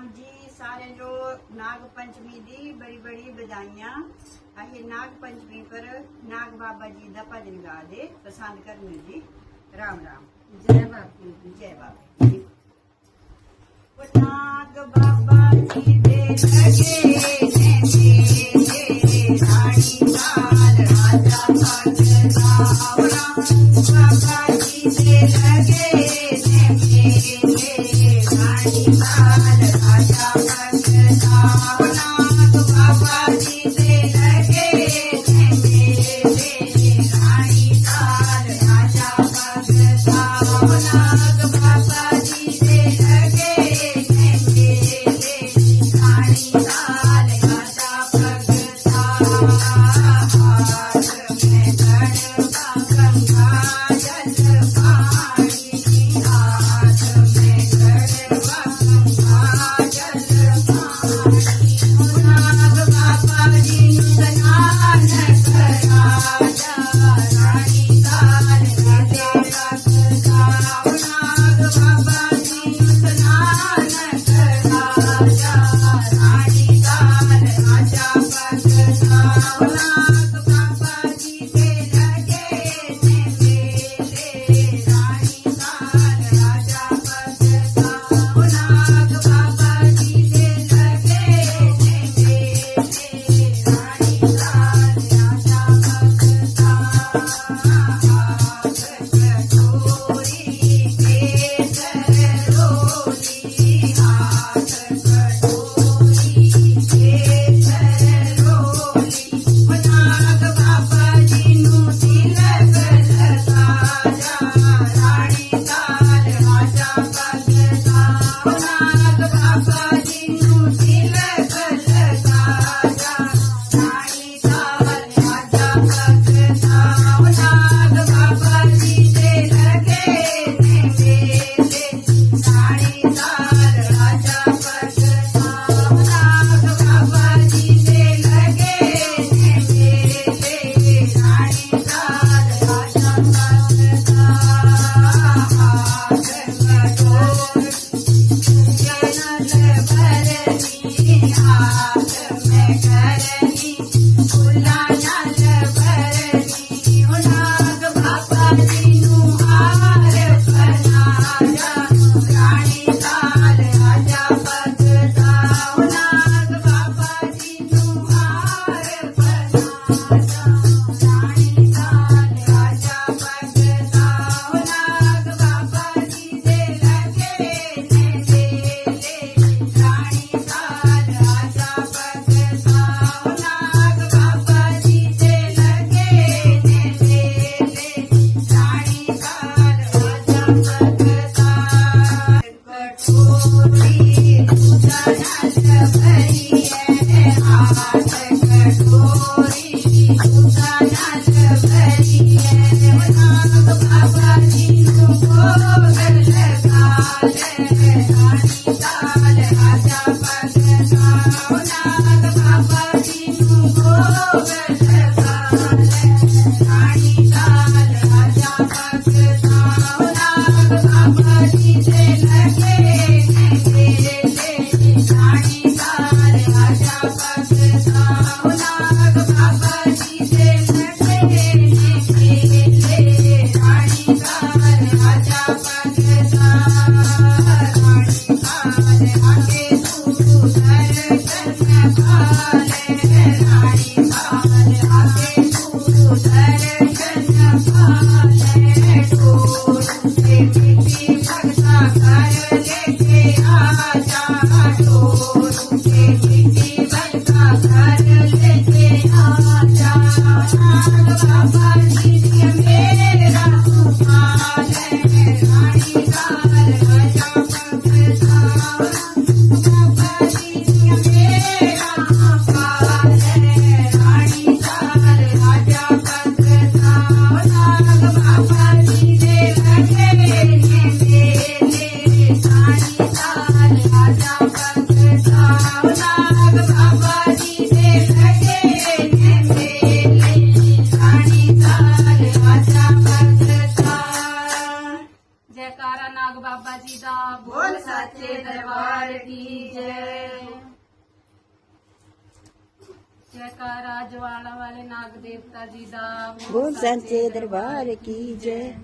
राम जी। सारे जो नाग पंचमी दी बड़ी बड़ी बधाइयां। अहे नाग पंचमी पर नाग बाबा जी दा भजन गा दे पसंद करने जी। राम राम। जय बापू जय बाबा जी। नाग बाबा जी दे लगे ने रानी लाल राजा भगतावरा। बाबा जी दे लगे ने रानी लाल राजा भगतावरा। बाबा जी दे लगे ने रानी लाल राजा भगतावरा। बाबा जी दे लगे जयकारा नाग बाबा जी दा बोल सच्चे दरबार की जय। जयकारा ज्वाला वाले नाग देवता जी दा बोल सच्चे दरबार की जय।